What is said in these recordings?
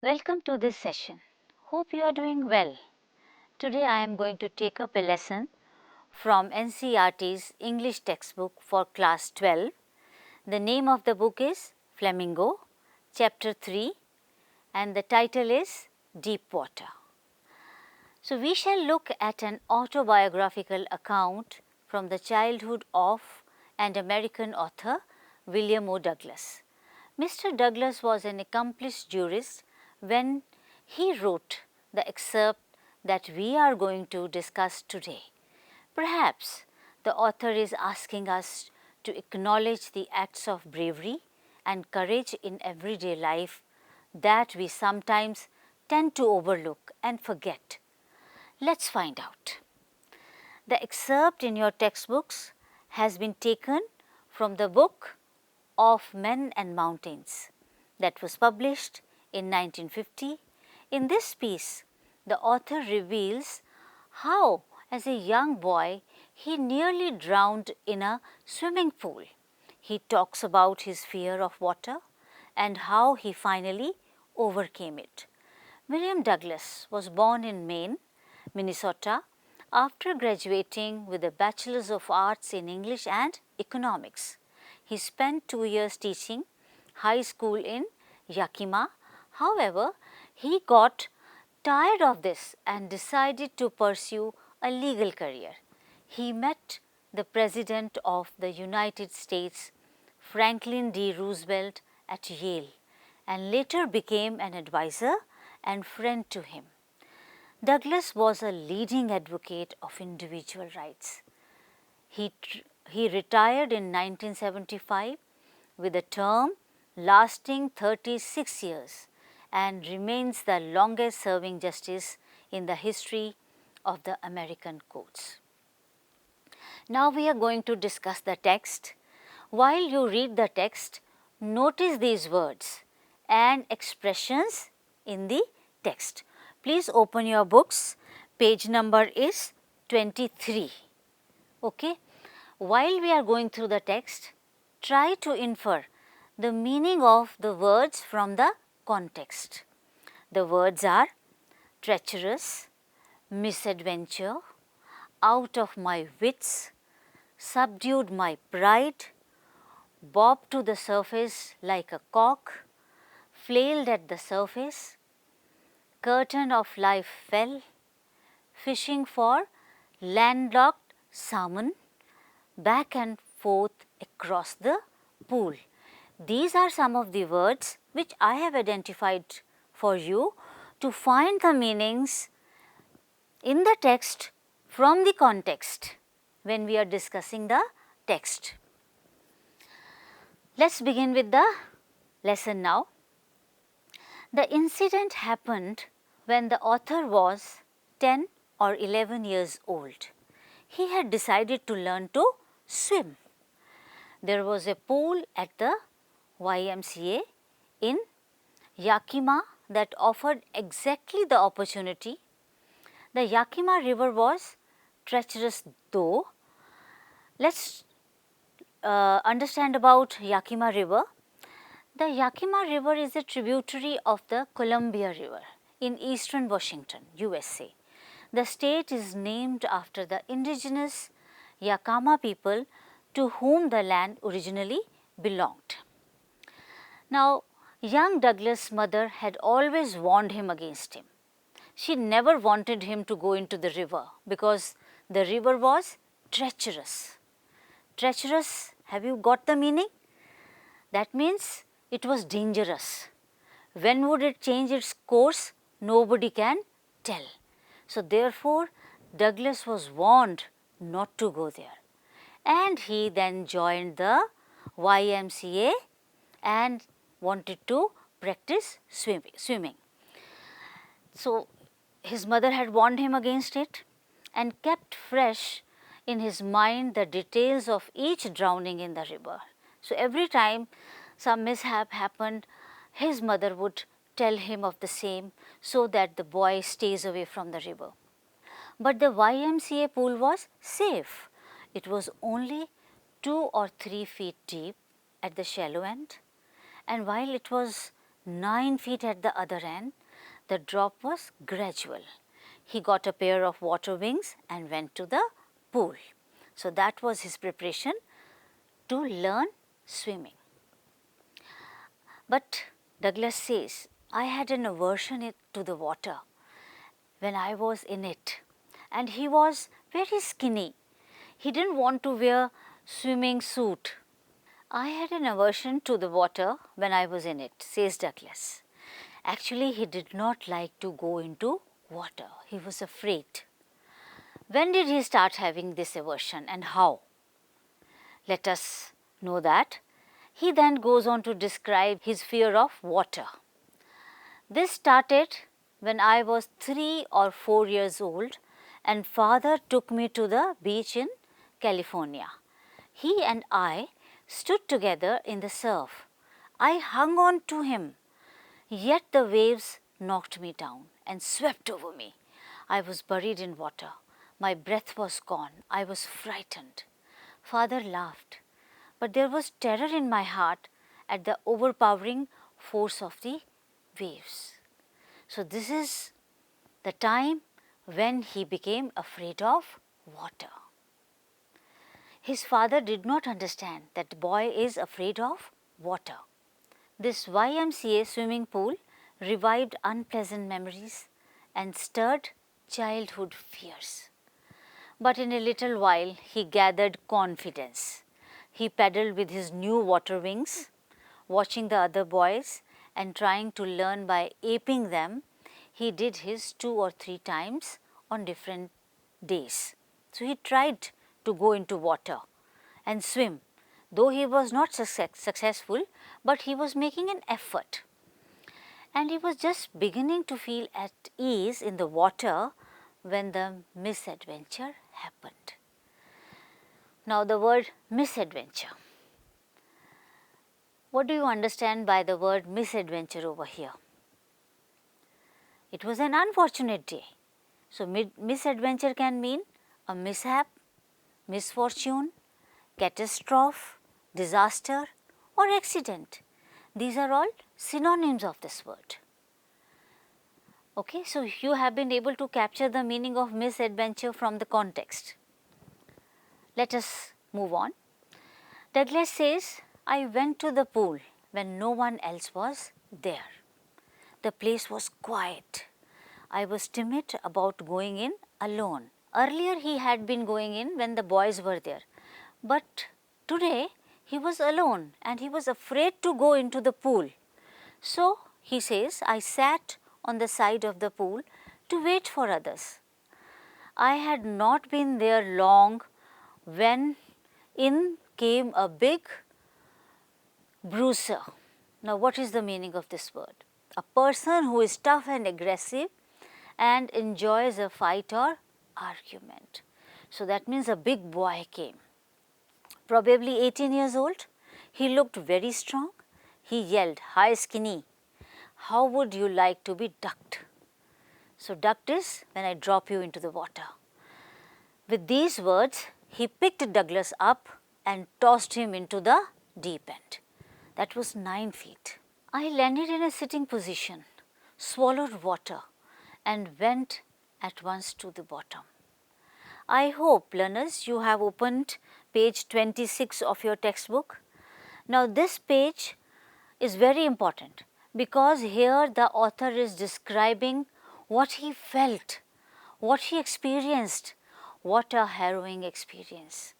Welcome to this session. Hope you are doing well. Today I am going to take up a lesson from NCERT's English textbook for class 12. The name of the book is Flamingo, chapter 3, and the title is Deep Water. So we shall look at an autobiographical account from the childhood of an American author, William O. Douglas. Mr. Douglas was an accomplished jurist when he wrote the excerpt that we are going to discuss today. Perhaps the author is asking us to acknowledge the acts of bravery and courage in everyday life that we sometimes tend to overlook and forget. Let's find out. The excerpt in your textbooks has been taken from the book of Men and Mountains that was published in 1950. In this piece, the author reveals how, as a young boy, he nearly drowned in a swimming pool. He talks about his fear of water and how he finally overcame it. William Douglas was born in Maine, Minnesota, after graduating with a Bachelor's of Arts in English and Economics. He spent 2 years teaching high school in Yakima. However, he got tired of this and decided to pursue a legal career. He met the President of the United States, Franklin D. Roosevelt, at Yale and later became an advisor and friend to him. Douglas was a leading advocate of individual rights. He retired in 1975 with a term lasting 36 years and remains the longest serving justice in the history of the American courts. Now we are going to discuss the text. While you read the text, notice these words and expressions in the text. Please open your books. Page number is 23. Okay. While we are going through the text, try to infer the meaning of the words from the context. The words are treacherous, misadventure, out of my wits, subdued my pride, bobbed to the surface like a cock, flailed at the surface, curtain of life fell, fishing for landlocked salmon, back and forth across the pool. These are some of the words which I have identified for you to find the meanings in the text from the context when we are discussing the text. Let's begin with the lesson now. The incident happened when the author was 10 or 11 years old. He had decided to learn to swim. There was a pool at the YMCA in Yakima that offered exactly the opportunity. The Yakima River was treacherous though. Let's understand about Yakima River. The Yakima River is a tributary of the Columbia River in eastern Washington, USA. The state is named after the indigenous Yakama people to whom the land originally belonged. Now, young Douglas' mother had always warned him against him. She never wanted him to go into the river because the river was treacherous. Treacherous, have you got the meaning? That means it was dangerous. When would it change its course? Nobody can tell. So therefore, Douglas was warned not to go there. And he then joined the YMCA and wanted to practice swimming. So his mother had warned him against it and kept fresh in his mind the details of each drowning in the river. So every time some mishap happened, his mother would tell him of the same so that the boy stays away from the river. But the YMCA pool was safe. It was only 2 or 3 feet deep at the shallow end, and while it was 9 feet at the other end. The drop was gradual. He got a pair of water wings and went to the pool. So that was his preparation to learn swimming. But Douglas says, I had an aversion to the water when I was in it, and he was very skinny. He didn't want to wear swimming suit. I had an aversion to the water when I was in it, says Douglas. Actually, he did not like to go into water. He was afraid. When did he start having this aversion and how? Let us know that. He then goes on to describe his fear of water. This started when I was 3 or 4 years old and father took me to the beach in California. He and I stood together in the surf. I hung on to him, yet the waves knocked me down and swept over me. I was buried in water. My breath was gone. I was frightened. Father laughed, but there was terror in my heart at the overpowering force of the waves. So this is the time when he became afraid of water. His father did not understand that the boy is afraid of water. This YMCA swimming pool revived unpleasant memories and stirred childhood fears. But in a little while he gathered confidence. He paddled with his new water wings, watching the other boys and trying to learn by aping them. He did his 2 or 3 times on different days. So he tried to go into water and swim, though he was not successful, but he was making an effort. And he was just beginning to feel at ease in the water when the misadventure happened. Now the word misadventure. What do you understand by the word misadventure over here? It was an unfortunate day. So misadventure can mean a mishap, misfortune, catastrophe, disaster or accident. These are all synonyms of this word. Okay, so you have been able to capture the meaning of misadventure from the context. Let us move on. Douglas says, I went to the pool when no one else was there. The place was quiet. I was timid about going in alone. Earlier he had been going in when the boys were there, but today he was alone and he was afraid to go into the pool. So he says, I sat on the side of the pool to wait for others. I had not been there long when in came a big bruiser. Now what is the meaning of this word? A person who is tough and aggressive and enjoys a fight or argument. So that means a big boy came, probably 18 years old. He looked very strong. He yelled, hi skinny, how would you like to be ducked? So ducked is when I drop you into the water. With these words, he picked Douglas up and tossed him into the deep end. That was 9 feet. I landed in a sitting position, swallowed water and went at once to the bottom. I hope, learners, you have opened page 26 of your textbook. Now this page is very important because here the author is describing what he felt, what he experienced. What a harrowing experience.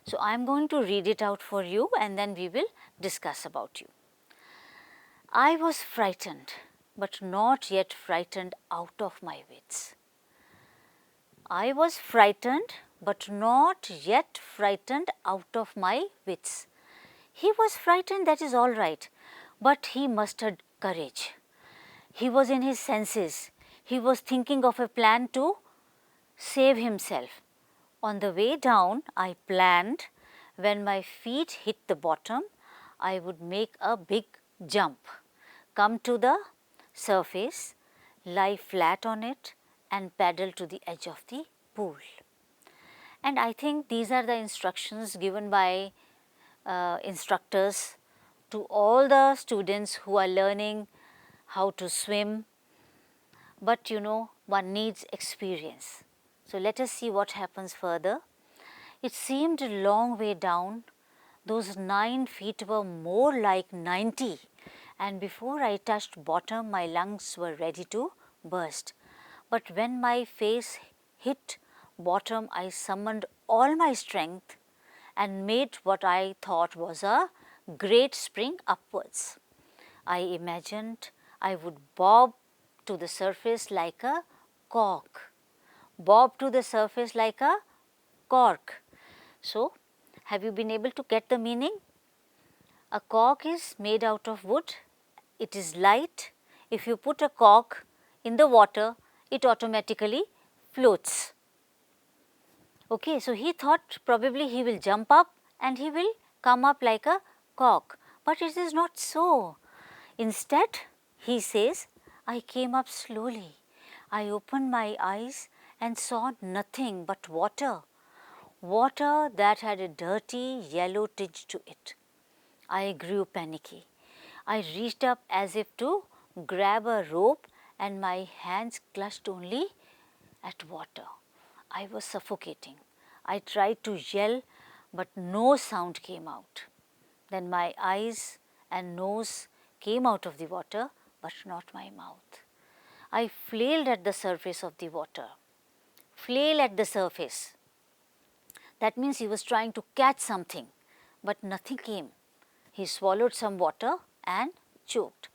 So I am going to read it out for you and then we will discuss about you. I was frightened, but not yet frightened out of my wits. I was frightened, but not yet frightened out of my wits. He was frightened, that is all right, but he mustered courage. He was in his senses. He was thinking of a plan to save himself. On the way down, I planned when my feet hit the bottom, I would make a big jump, come to the surface, lie flat on it and paddle to the edge of the pool. And I think these are the instructions given by instructors to all the students who are learning how to swim, but you know, one needs experience. So let us see what happens further. It seemed a long way down. Those 9 feet were more like 90, and before I touched bottom, my lungs were ready to burst. But when my face hit bottom, I summoned all my strength and made what I thought was a great spring upwards. I imagined I would bob to the surface like a cork. Bob to the surface like a cork. So, have you been able to get the meaning? A cork is made out of wood. It is light. If you put a cork in the water, it automatically floats. Okay, so he thought probably he will jump up and he will come up like a cork, but it is not so. Instead, he says, I came up slowly. I opened my eyes and saw nothing but water, water that had a dirty yellow tinge to it. I grew panicky. I reached up as if to grab a rope and my hands clutched only at water. I was suffocating. I tried to yell, but no sound came out. Then my eyes and nose came out of the water, but not my mouth. I flailed at the surface of the water. Flail at the surface. That means he was trying to catch something, but nothing came. He swallowed some water and choked.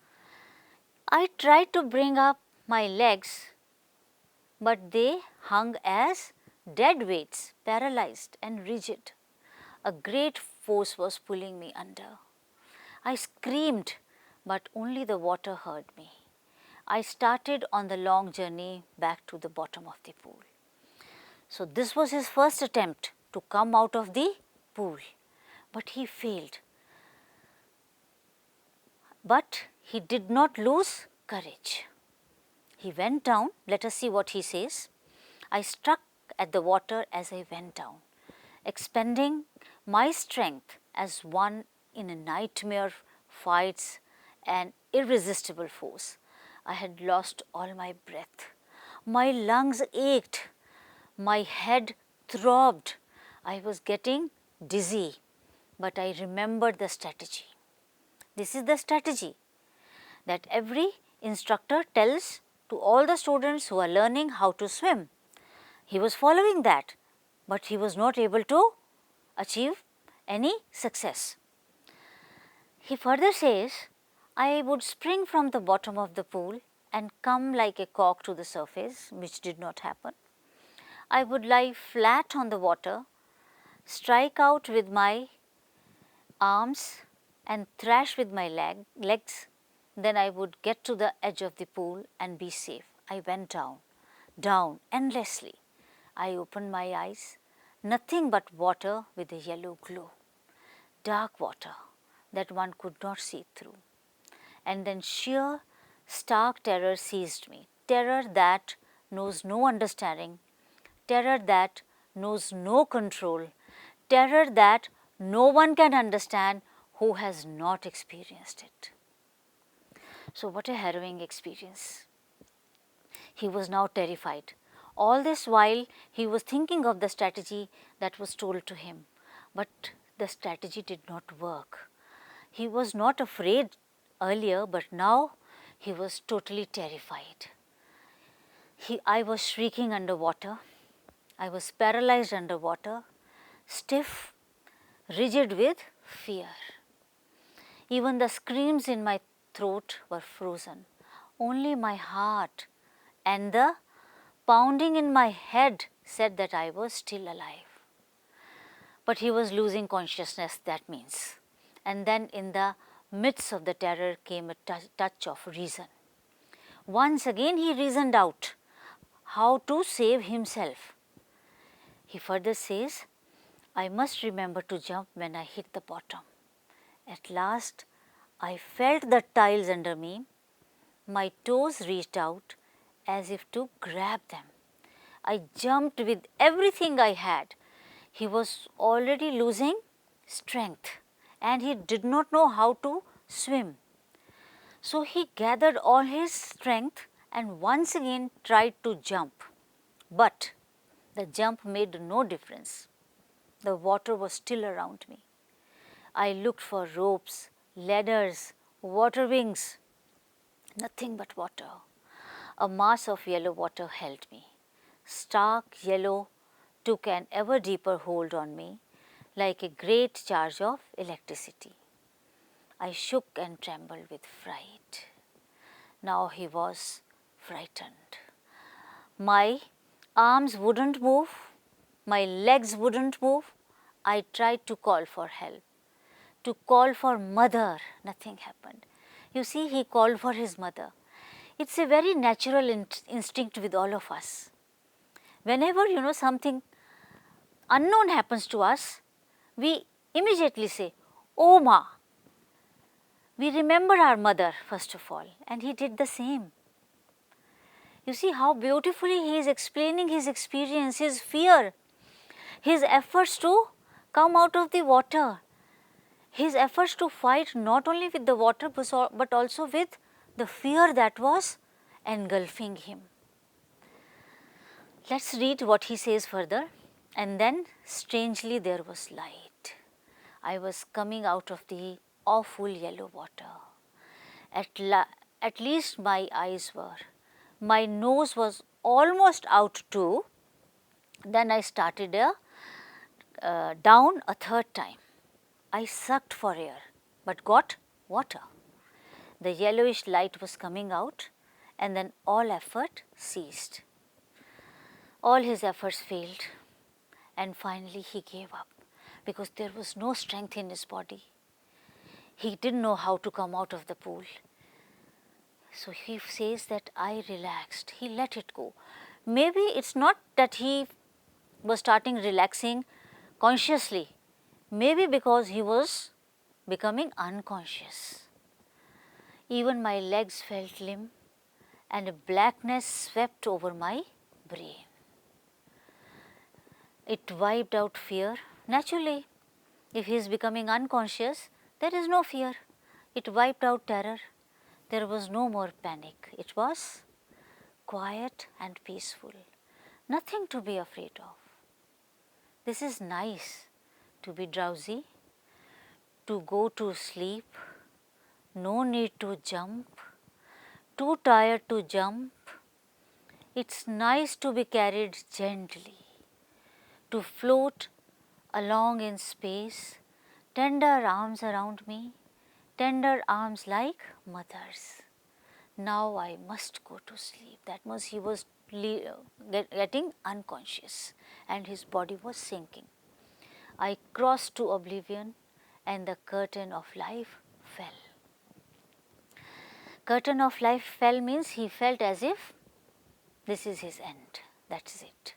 I tried to bring up my legs, but they hung as dead weights, paralyzed and rigid. A great force was pulling me under. I screamed, but only the water heard me. I started on the long journey back to the bottom of the pool. So this was his first attempt to come out of the pool, but he failed. But he did not lose courage. He went down. Let us see what he says. I struck at the water as I went down, expending my strength as one in a nightmare fights an irresistible force. I had lost all my breath. My lungs ached. My head throbbed. I was getting dizzy, but I remembered the strategy. This is the strategy that every instructor tells to all the students who are learning how to swim. He was following that, but he was not able to achieve any success. He further says, I would spring from the bottom of the pool and come like a cork to the surface, which did not happen. I would lie flat on the water, strike out with my arms and thrash with my legs. Then I would get to the edge of the pool and be safe. I went down, down endlessly. I opened my eyes, nothing but water with a yellow glow, dark water that one could not see through. And then sheer, stark terror seized me, terror that knows no understanding, terror that knows no control, terror that no one can understand who has not experienced it. So what a harrowing experience. He was now terrified. All this while he was thinking of the strategy that was told to him, but the strategy did not work. He was not afraid earlier, but now he was totally terrified. I was shrieking underwater. I was paralyzed underwater, stiff, rigid with fear. Even the screams in my throat were frozen. Only my heart and the pounding in my head said that I was still alive. But he was losing consciousness, that means. And then in the midst of the terror came a touch of reason. Once again he reasoned out how to save himself. He further says, I must remember to jump when I hit the bottom. At last I felt the tiles under me. My toes reached out as if to grab them. I jumped with everything I had. He was already losing strength and he did not know how to swim. So he gathered all his strength and once again tried to jump, but the jump made no difference. The water was still around me. I looked for ropes, ladders, water wings, nothing but water. A mass of yellow water held me. Stark yellow took an ever deeper hold on me, like a great charge of electricity. I shook and trembled with fright. Now he was frightened. My arms wouldn't move, my legs wouldn't move. I tried to call for help, to call for mother. Nothing happened. You see, he called for his mother. It's a very natural instinct with all of us. Whenever something unknown happens to us, we immediately say, "Oh Ma." We remember our mother first of all, and he did the same. You see how beautifully he is explaining his experience, his fear, his efforts to come out of the water, his efforts to fight not only with the water but also with the fear that was engulfing him. Let's read what he says further. And then strangely there was light. I was coming out of the awful yellow water. At least my eyes were. My nose was almost out too. Then I started down a third time. I sucked for air but got water. The yellowish light was coming out and then all effort ceased. All his efforts failed and finally he gave up because there was no strength in his body. He didn't know how to come out of the pool. So he says that I relaxed, he let it go. Maybe it's not that he was starting relaxing consciously, maybe because he was becoming unconscious. Even my legs felt limp and a blackness swept over my brain. It wiped out fear. Naturally, if he is becoming unconscious, there is no fear. It wiped out terror. There was no more panic. It was quiet and peaceful. Nothing to be afraid of. This is nice, to be drowsy, to go to sleep, no need to jump, too tired to jump. It's nice to be carried gently, to float along in space, tender arms around me, tender arms like mother's. Now I must go to sleep. That means he was getting unconscious and his body was sinking. I crossed to oblivion and the curtain of life fell. Curtain of life fell means he felt as if this is his end, that's it.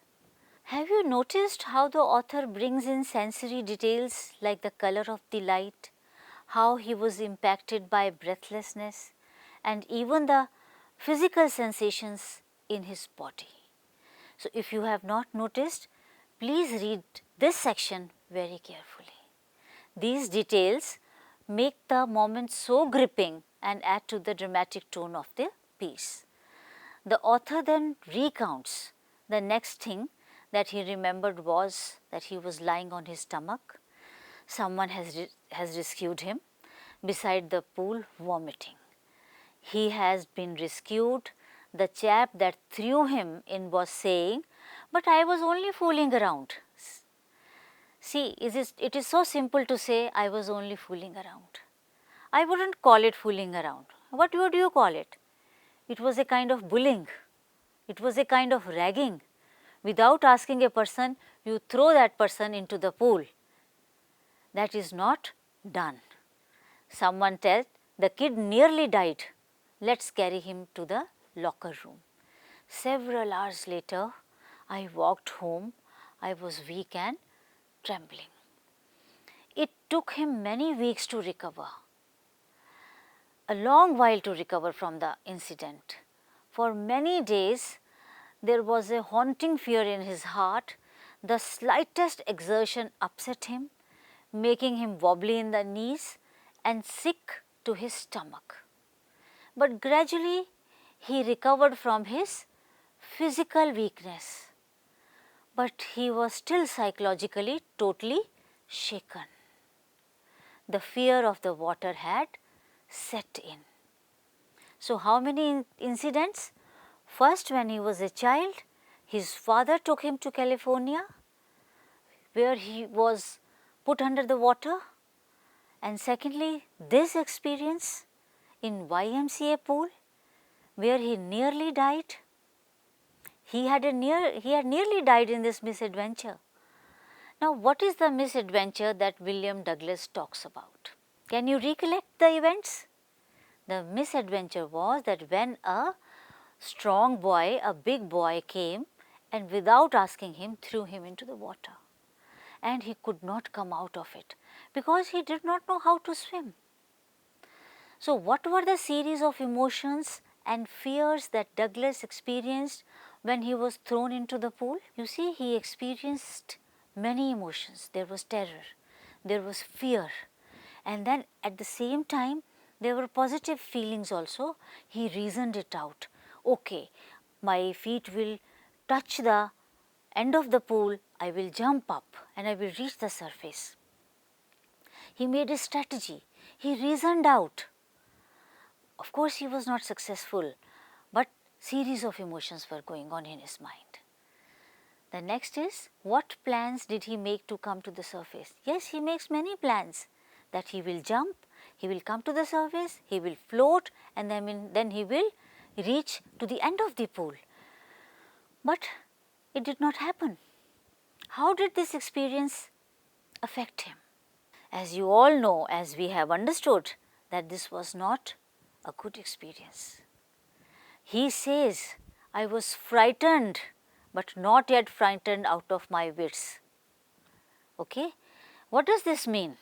Have you noticed how the author brings in sensory details like the color of the light, how he was impacted by breathlessness, and even the physical sensations in his body? So, if you have not noticed, please read this section very carefully. These details make the moment so gripping and add to the dramatic tone of the piece. The author then recounts the next thing that he remembered was that he was lying on his stomach. Someone has rescued him beside the pool vomiting. He has been rescued. The chap that threw him in was saying, "But I was only fooling around." See, it is so simple to say, "I was only fooling around." I wouldn't call it fooling around. What would you call it? It was a kind of bullying. It was a kind of ragging. Without asking a person, you throw that person into the pool. That is not done. Someone tells, "The kid nearly died. Let's carry him to the locker room." Several hours later, I walked home. I was weak and trembling. It took him many weeks to recover. A long while to recover from the incident. For many days, there was a haunting fear in his heart. The slightest exertion upset him, making him wobbly in the knees and sick to his stomach. but gradually he recovered from his physical weakness, but he was still psychologically totally shaken. The fear of the water had set in. So, how many incidents? First, when he was a child, his father took him to California, where he was put under the water, and secondly, this experience in YMCA pool, where he nearly died. He had nearly died in this misadventure. Now, what is the misadventure that William Douglas talks about? Can you recollect the events? The misadventure was that when a strong boy, a big boy came and without asking him threw him into the water, and he could not come out of it because he did not know how to swim. So, what were the series of emotions and fears that Douglas experienced when he was thrown into the pool? You see, he experienced many emotions. There was terror, there was fear, and then at the same time there were positive feelings also. He reasoned it out. Okay, my feet will touch the end of the pool, I will jump up and I will reach the surface. He made a strategy, he reasoned out. Of course, he was not successful, but series of emotions were going on in his mind. The next is, what plans did he make to come to the surface? Yes, he makes many plans, that he will jump, he will come to the surface, he will float, and then he will reach to the end of the pool. But it did not happen. How did this experience affect him? As you all know, as we have understood, that this was not a good experience. He says, I was frightened, but not yet frightened out of my wits. Okay? What does this mean?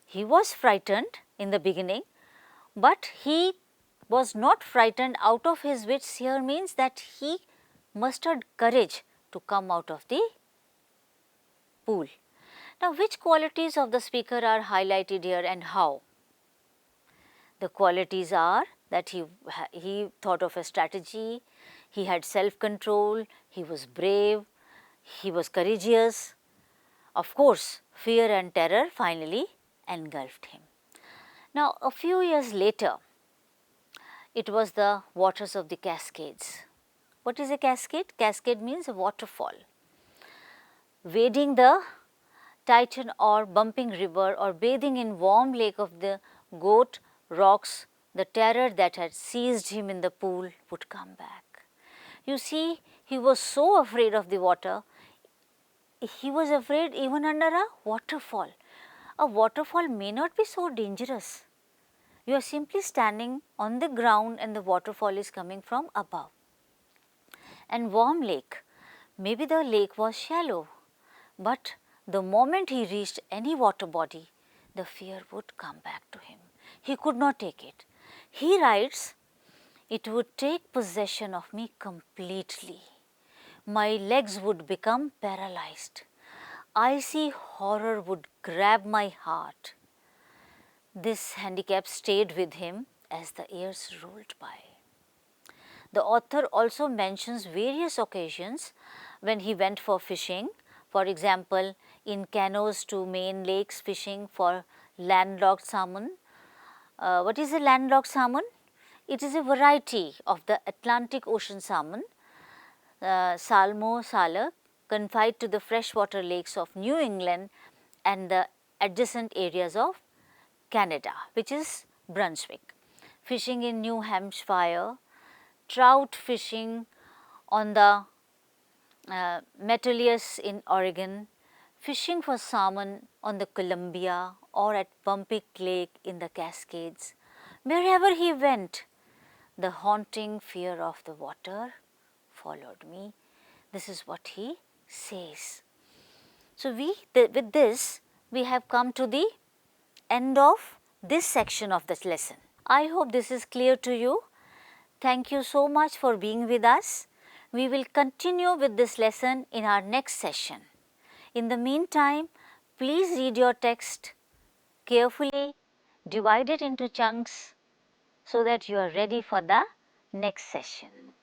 He was frightened in the beginning, but he was not frightened out of his wits. Here means that he mustered courage to come out of the pool. Now, which qualities of the speaker are highlighted here and how? The qualities are that he thought of a strategy, he had self-control, he was brave, he was courageous. Of course, fear and terror finally engulfed him. Now, a few years later, it was the waters of the Cascades. What is a cascade? Cascade means a waterfall. Wading the Titan or bumping river or bathing in warm lake of the goat rocks, the terror that had seized him in the pool would come back. You see, he was so afraid of the water, he was afraid even under a waterfall. A waterfall may not be so dangerous. You are simply standing on the ground and the waterfall is coming from above. And warm lake, maybe the lake was shallow, but the moment he reached any water body, the fear would come back to him. He could not take it. He writes, it would take possession of me completely. My legs would become paralyzed. Icy horror would grab my heart. This handicap stayed with him as the years rolled by. The author also mentions various occasions when he went for fishing, for example, in canoes to main lakes fishing for landlocked salmon. What is a landlocked salmon? It is a variety of the Atlantic Ocean salmon, Salmo sala, confined to the freshwater lakes of New England and the adjacent areas of Canada, which is Brunswick. Fishing in New Hampshire, trout fishing on the Metolius in Oregon, fishing for salmon on the Columbia or at Bumpik Lake in the Cascades. Wherever he went, the haunting fear of the water followed me. This is what he says. So, with this, we have come to the end of this section of this lesson. I hope this is clear to you. Thank you so much for being with us. We will continue with this lesson in our next session. In the meantime, please read your text carefully, divide it into chunks, so that you are ready for the next session.